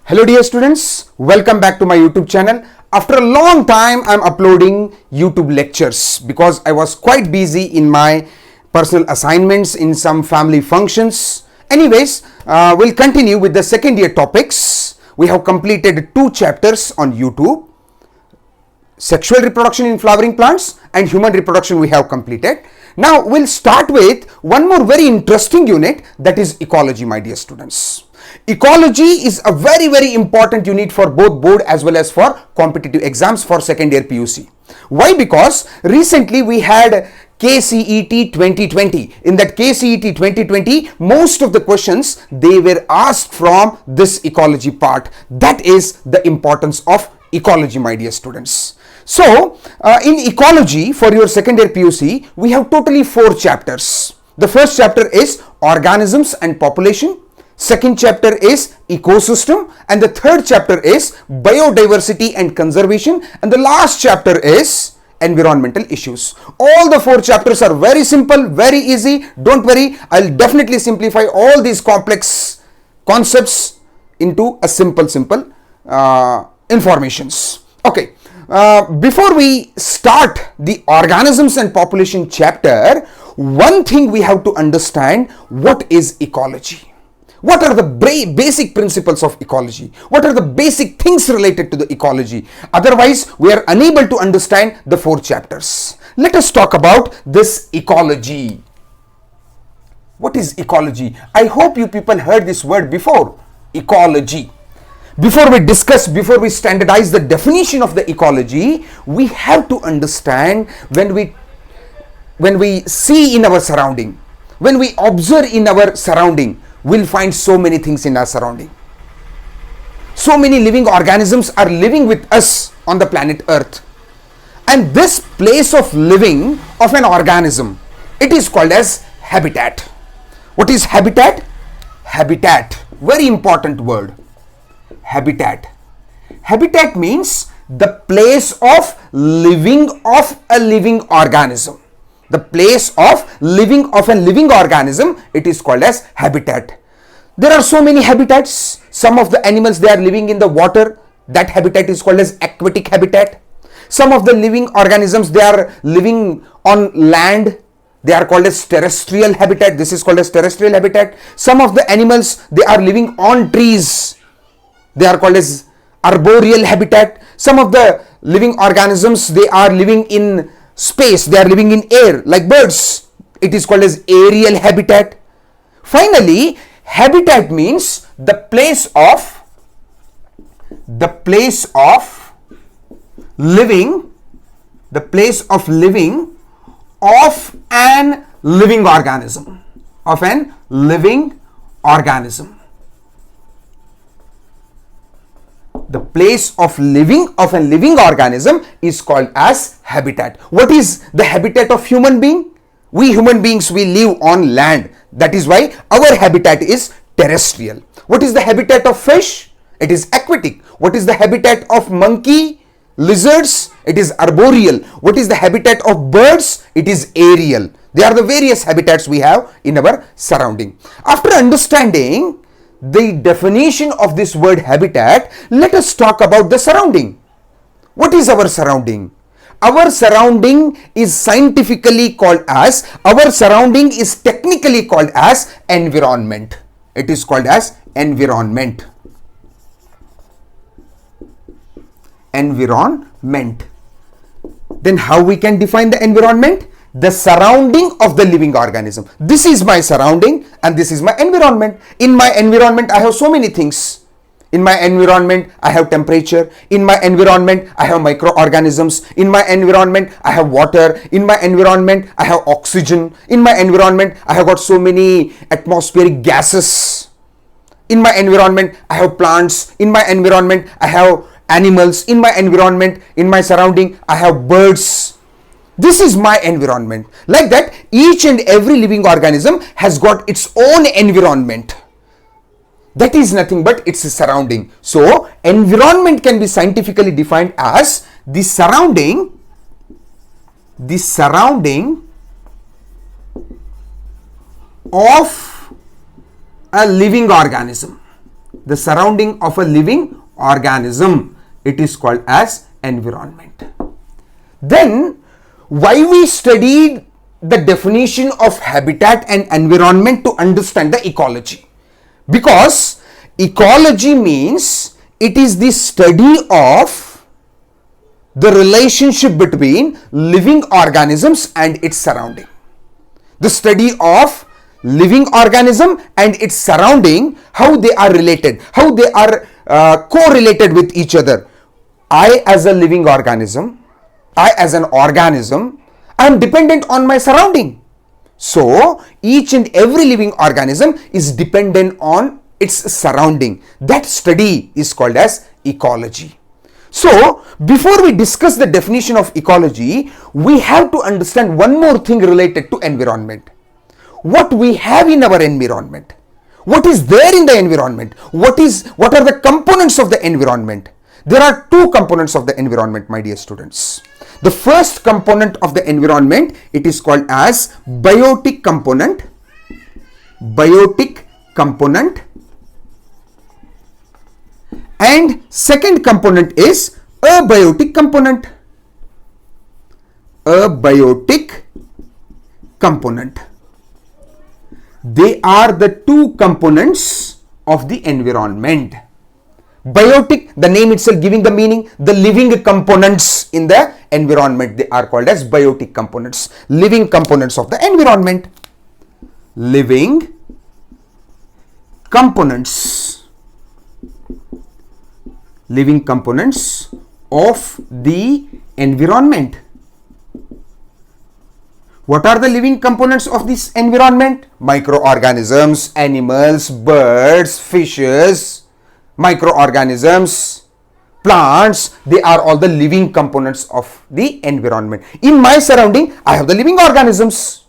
Hello dear students, welcome back to my YouTube channel. After a long time I'm uploading YouTube lectures because I was quite busy in my personal assignments in some family functions. Anyways, we'll continue with the second year topics. We have completed 2 chapters on YouTube. Sexual reproduction in flowering plants and human reproduction we have completed. Now we'll start with one more very interesting unit, that is ecology, my dear students. Ecology is a very important unit for both board as well as for competitive exams for second year PUC. Why? Because recently we had KCET 2020. In that KCET 2020, most of the questions they were asked from this ecology part. That is the importance of ecology, my dear students. So in ecology for your second year PUC, we have totally 4 chapters. The first chapter is organisms and population. Second chapter is ecosystem, and the third chapter is biodiversity and conservation, and the last chapter is environmental issues. All the 4 chapters are very simple, very easy. Don't worry, I'll definitely simplify all these complex concepts into a simple informations. Okay, before we start the organisms and population chapter, one thing we have to understand: what is ecology? What are the basic principles of ecology? What are the basic things related to the ecology? Otherwise, we are unable to understand the 4 chapters. Let us talk about this ecology. What is ecology? I hope you people heard this word before. Ecology. Before we standardize the definition of the ecology, we have to understand when we see in our surrounding, when we observe in our surrounding, we'll find so many things in our surrounding. So many living organisms are living with us on the planet Earth. And this place of living of an organism, it is called as habitat. What is habitat? Habitat. Very important word. Habitat. Habitat means the place of living of a living organism. The place of living of a living organism, it is called as habitat. There are so many habitats. Some of the animals, they are living in the water. That habitat is called as aquatic habitat. Some of the living organisms, they are living on land. They are called as terrestrial habitat. This is called as terrestrial habitat. Some of the animals, they are living on trees. They are called as arboreal habitat. Some of the living organisms, they are living in space, they are living in air like birds. It is called as aerial habitat. Finally, habitat means the place of living of an living organism, The place of living of a living organism is called as habitat. What is the habitat of human being? We human beings, we live on land. That is why our habitat is terrestrial. What is the habitat of fish? It is aquatic. What is the habitat of monkey, lizards? It is arboreal. What is the habitat of birds? It is aerial. They are the various habitats we have in our surrounding. After understanding the definition of this word habitat, let us talk about the surrounding. What is our surrounding? Our surrounding is technically called as environment. It is called as environment. Then how we can define the environment? The surrounding of the living organism. This is my surrounding and this is my environment. In my environment, I have so many things. In my environment, I have temperature. In my environment, I have microorganisms. In my environment, I have water. In my environment, I have oxygen. In my environment, I have got so many atmospheric gases. In my environment, I have plants. In my environment, I have animals. In my environment, in my surrounding, I have birds. This is my environment. Like that, each and every living organism has got its own environment. That is nothing but its surrounding. So, environment can be scientifically defined as the surrounding of a living organism. the surrounding of a living organism. It is called as environment. Then, why we studied the definition of habitat and environment to understand the ecology? Because ecology means it is the study of the relationship between living organisms and its surrounding. The study of living organism and its surrounding, how they are related, how they are correlated with each other. I as a living organism, I as an organism, I am dependent on my surrounding. So each and every living organism is dependent on its surrounding. That study is called as ecology. So before we discuss the definition of ecology, we have to understand one more thing related to environment. What we have in our environment, what is there in the environment, what are the components of the environment. There are two components of the environment, my dear students. The first component of the environment, it is called as biotic component. Biotic component. And second component is abiotic component. Abiotic component. They are the two components of the environment. Biotic, the name itself giving the meaning, the living components in the environment, they are called as biotic components, living components of the environment. Living components. Living components of the environment. What are the living components of this environment? Microorganisms, animals, birds, fishes, microorganisms, plants, they are all the living components of the environment. In my surrounding, I have the living organisms.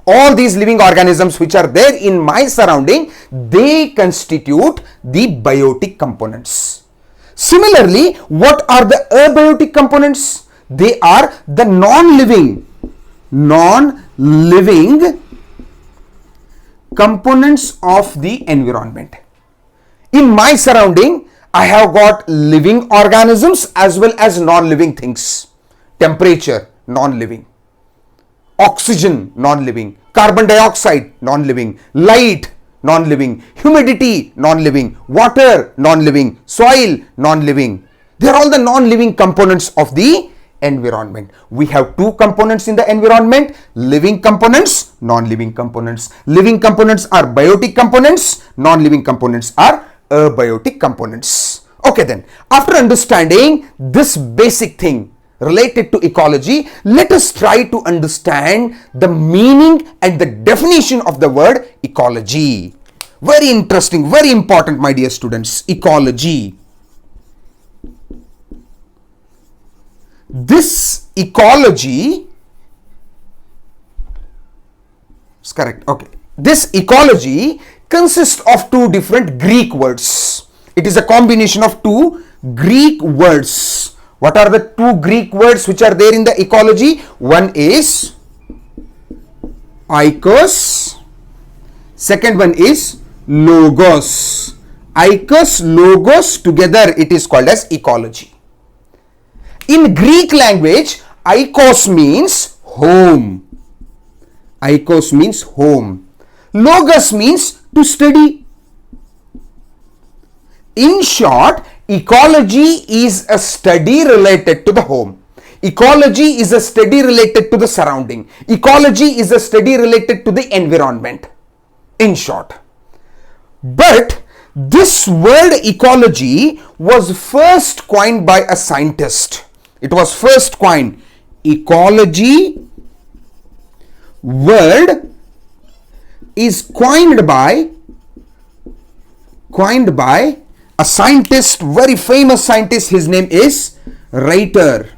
All these living organisms which are there in my surrounding, they constitute the biotic components. Similarly, what are the abiotic components? They are the non-living components of the environment. In my surrounding, I have got living organisms as well as non-living things. Temperature, non-living. Oxygen, non-living. Carbon dioxide, non-living. Light, non-living. Humidity, non-living. Water, non-living. Soil, non-living. They are all the non-living components of the environment. We have two components in the environment: living components, non-living components. Living components are biotic components, non-living components are abiotic components. Okay, then after understanding this basic thing related to ecology, let us try to understand the meaning and the definition of the word ecology. Very interesting, very important, my dear students. Ecology. This ecology is correct. Okay. This ecology consists of two different Greek words. It is a combination of two Greek words. What are the two Greek words which are there in the ecology? One is oikos. Second one is logos. Oikos, logos, together it is called as ecology. In Greek language, oikos means home. Oikos means home. Logos means to study. In short, ecology is a study related to the home. Ecology is a study related to the surrounding. Ecology is a study related to the environment. In short. But this word ecology was first coined by a scientist. It was first coined. Ecology word is coined by a scientist, very famous scientist. His name is Ruyter.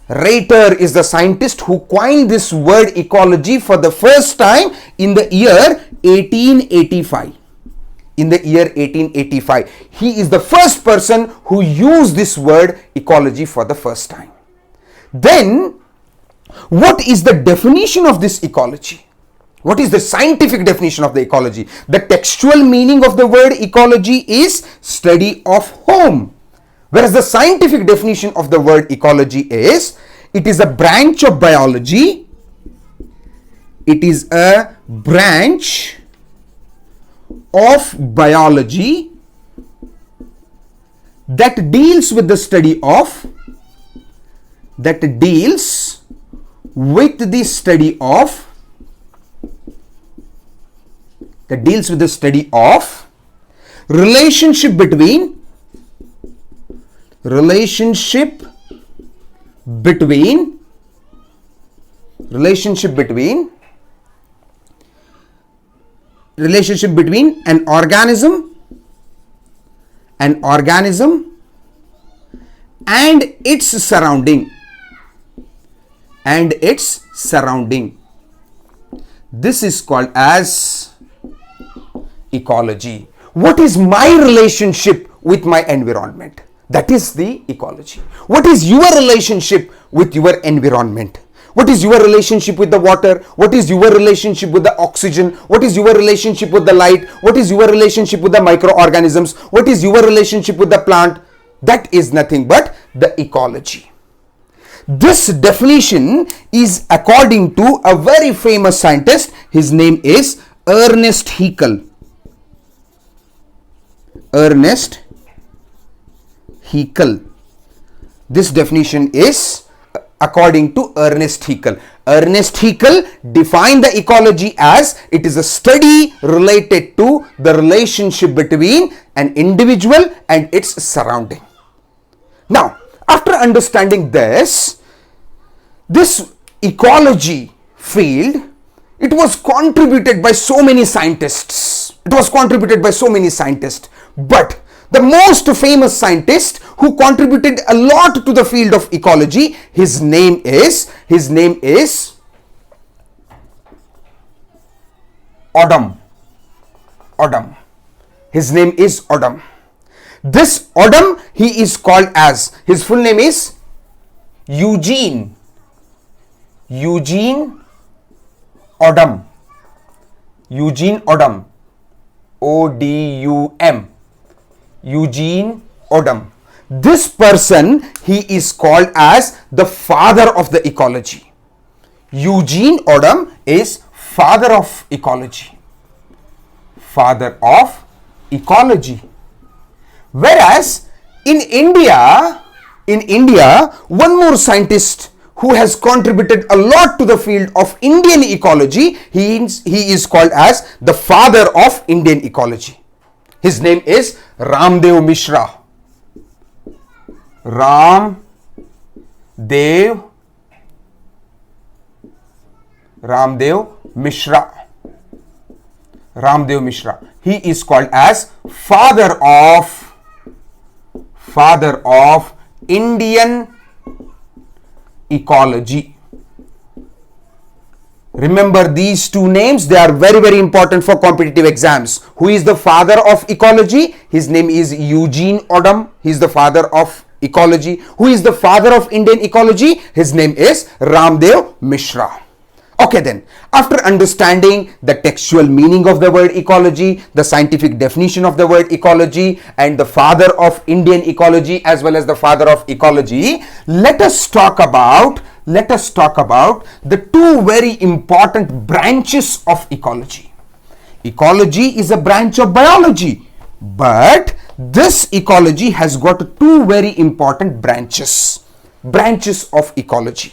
Ruyter is the scientist who coined this word ecology for the first time in the year 1885. In the year 1885. He is the first person who used this word ecology for the first time. Then, what is the definition of this ecology? What is the scientific definition of the ecology? The textual meaning of the word ecology is study of home. Whereas the scientific definition of the word ecology is, it is a branch of biology. It is a branch of biology that deals with the study of, relationship between an organism and its surrounding. This is called as ecology. What is my relationship with my environment? That is the ecology. What is your relationship with your environment? What is your relationship with the water? What is your relationship with the oxygen? What is your relationship with the light? What is your relationship with the microorganisms? What is your relationship with the plant? That is nothing but the ecology. This definition is according to a very famous scientist. His name is Ernest Haeckel. This definition is according to Ernest Haeckel. Ernest Haeckel defined the ecology as it is a study related to the relationship between an individual and its surrounding. Now, after understanding this ecology field, it was contributed by so many scientists. But the most famous scientist who contributed a lot to the field of ecology, his name is Odum. His name is Odum. This Odum, he is called as, his full name is Eugene Odum. O-D-U-M. Eugene Odum. This person, he is called as the father of the ecology. Eugene Odum is father of ecology. Whereas in India, one more scientist who has contributed a lot to the field of Indian ecology, he is called as the father of Indian ecology. His name is Ramdev Mishra. Ramdev Mishra. He is called as father of Indian ecology. Remember these two names, they are very, very important for competitive exams. Who is the father of ecology? His name is Eugene Odum. He is the father of ecology. Who is the father of Indian ecology? His name is Ramdev Mishra. Okay then, after understanding the textual meaning of the word ecology, the scientific definition of the word ecology, and the father of Indian ecology as well as the father of ecology, let us talk about the two very important branches of ecology. Ecology is a branch of biology, but this ecology has got two very important branches of ecology.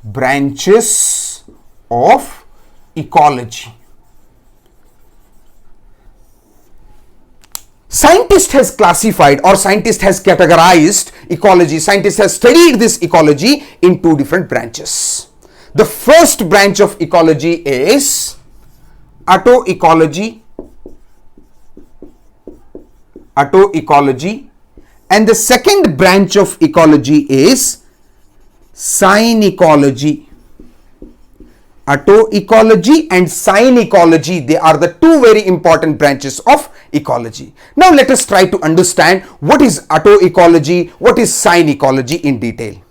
Branches of ecology. Scientist has classified or scientist has categorized ecology. Scientist has studied this ecology in two different branches. The first branch of ecology is autoecology, and the second branch of ecology is synecology. Autoecology and synecology, they are the two very important branches of ecology. Now let us try to understand what is autoecology, what is synecology in detail.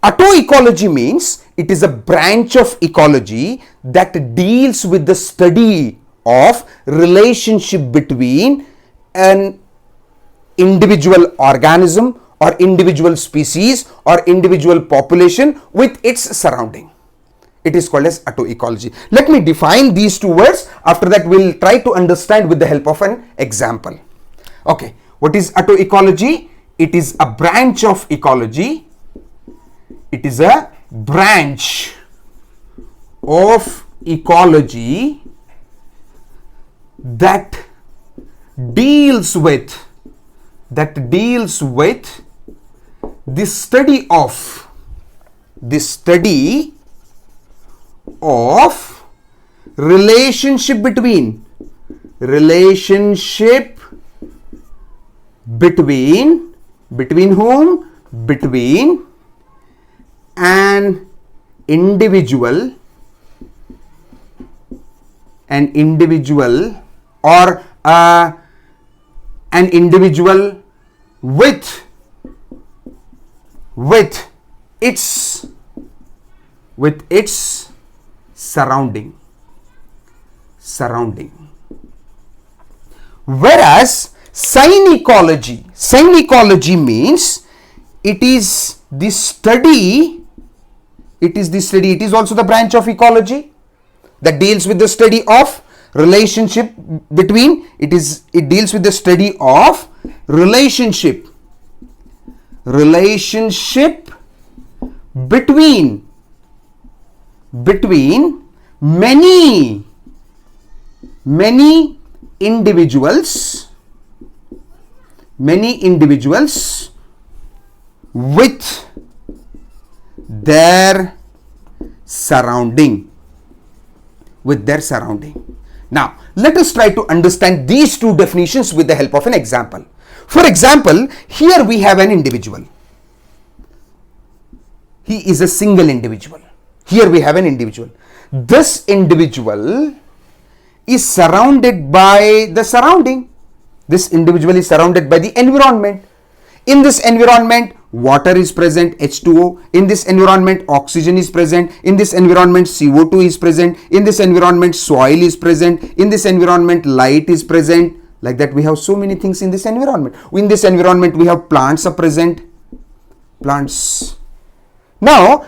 Autoecology means it is a branch of ecology that deals with the study of relationship between an individual organism or individual species or individual population with its surrounding. It is called as autoecology. Let me define these two words. After that, we'll try to understand with the help of an example. Okay, what is autoecology? It is a branch of ecology. It is a branch of ecology that deals with the study of relationship between whom? Between an individual or an individual with its surrounding. Whereas synecology means it is also the branch of ecology that deals with the study of relationship between, it deals with the study of relationship between many individuals with their surrounding. Now, let us try to understand these two definitions with the help of an example. For example, here we have an individual. He is a single individual. Here we have an individual. This individual is surrounded by the surrounding. This individual is surrounded by the environment. In this environment, water is present, H2O. In this environment, oxygen is present. In this environment, CO2 is present. In this environment, soil is present. In this environment, light is present. Like that, we have so many things in this environment. In this environment, we have plants are present. Plants. Now,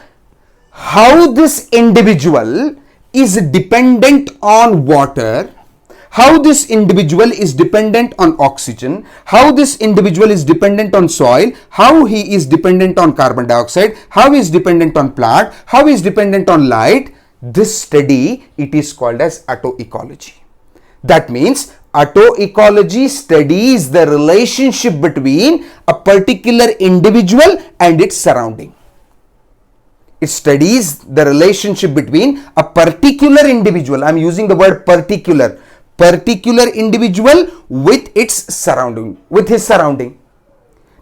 how this individual is dependent on water, how this individual is dependent on oxygen, how this individual is dependent on soil, how he is dependent on carbon dioxide, how he is dependent on plant, how he is dependent on light, this study, it is called as autoecology. That means autoecology studies the relationship between a particular individual and its surrounding. It studies the relationship between a particular individual. I am using the word particular individual with its surrounding, with his surrounding.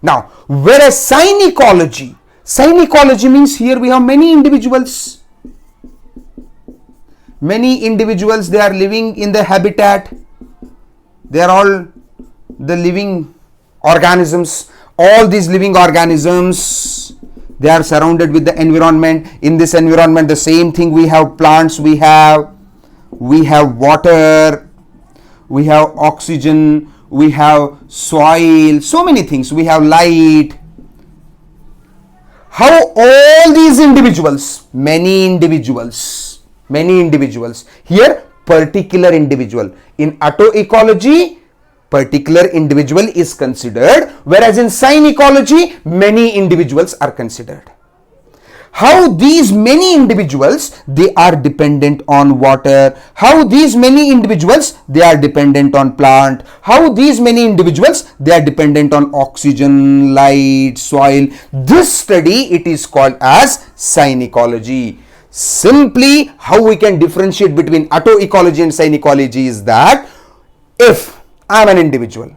Now, whereas synecology means here we have many individuals. Many individuals, they are living in the habitat. They are all the living organisms. All these living organisms, they are surrounded with the environment. In this environment, the same thing, we have plants, we have water, we have oxygen, we have soil, so many things, we have light. How all these individuals, many individuals, here particular individual. In autoecology, particular individual is considered, whereas in synecology, many individuals are considered. How these many individuals, they are dependent on water. How these many individuals, they are dependent on plant. How these many individuals, they are dependent on oxygen, light, soil. This study, it is called as synecology. Simply, how we can differentiate between autoecology and synecology is that if I am an individual,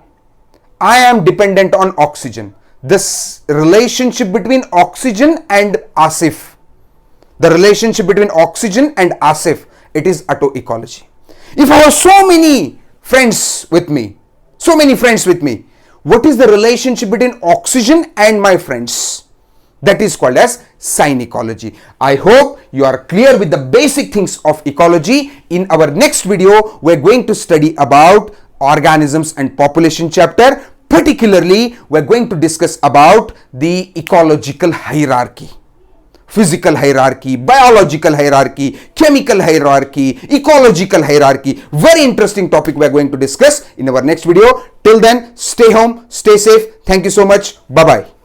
I am dependent on oxygen. This relationship between oxygen and Asif, it is autoecology. If I have so many friends with me, what is the relationship between oxygen and my friends? That is called as sign ecology. I hope you are clear with the basic things of ecology. In our next video, we're going to study about organisms and population chapter. Particularly, we're going to discuss about the ecological hierarchy. Physical hierarchy, biological hierarchy, chemical hierarchy, ecological hierarchy. Very interesting topic we are going to discuss in our next video. Till then, stay home, stay safe. Thank you so much. Bye-bye.